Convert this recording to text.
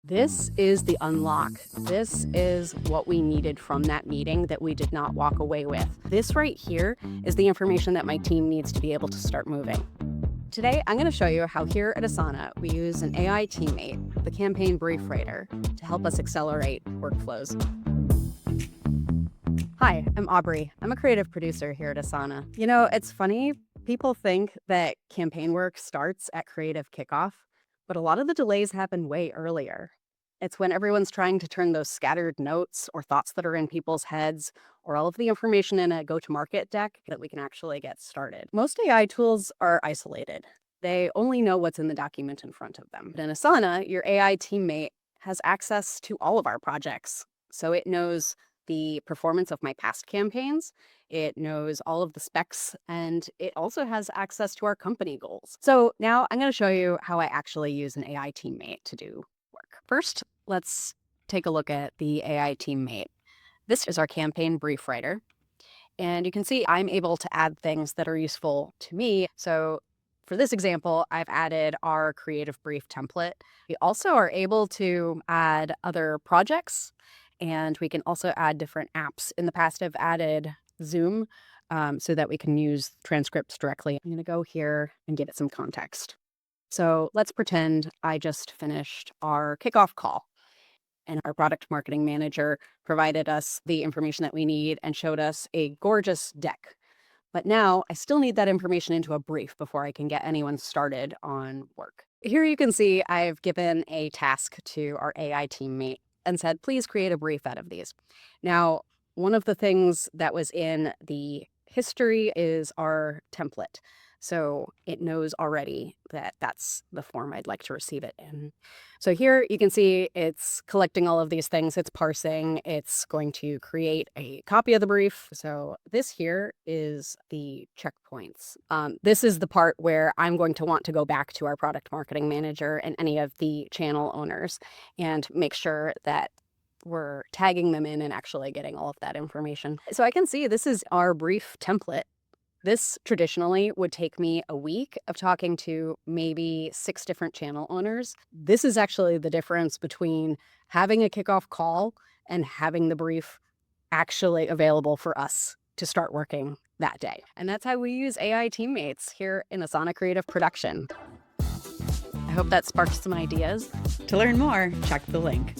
This is the unlock. This is what we needed from that meeting that we did not walk away with. This right here is the information that my team needs to be able to start moving. Today, I'm going to show you how here at Asana, we use an AI teammate, the campaign brief writer, to help us accelerate workflows. Hi, I'm Aubrey. I'm a creative producer here at Asana. You know, it's funny. People think that campaign work starts at creative kickoff, but a lot of the delays happen way earlier. It's when everyone's trying to turn those scattered notes or thoughts that are in people's heads or all of the information in a go-to-market deck that we can actually get started. Most AI tools are isolated. They only know what's in the document in front of them. But in Asana, your AI teammate has access to all of our projects. So it knows the performance of my past campaigns, it knows all of the specs, and it also has access to our company goals. So now I'm going to show you how I actually use an AI teammate to do work. First, let's take a look at the AI teammate. This is our campaign brief writer. And you can see I'm able to add things that are useful to me. So for this example, I've added our creative brief template. We also are able to add other projects, and we can also add different apps. In the past, I've added Zoom so that we can use transcripts directly. I'm going to go here and give it some context. So let's pretend I just finished our kickoff call, and our product marketing manager provided us the information that we need and showed us a gorgeous deck. But now I still need that information into a brief before I can get anyone started on work. Here you can see I've given a task to our AI teammate and said, please create a brief out of these. Now, one of the things that was in the history is our template. So it knows already that that's the form I'd like to receive it in. So here you can see it's collecting all of these things. It's parsing. It's going to create a copy of the brief. So this here is the checkpoints. This is the part where I'm going to want to go back to our product marketing manager and any of the channel owners and make sure that we're tagging them in and actually getting all of that information. So I can see this is our brief template. This traditionally would take me a week of talking to maybe 6 different channel owners. This is actually the difference between having a kickoff call and having the brief actually available for us to start working that day. And that's how we use AI teammates here in Asana Creative Production. I hope that sparked some ideas. To learn more, check the link.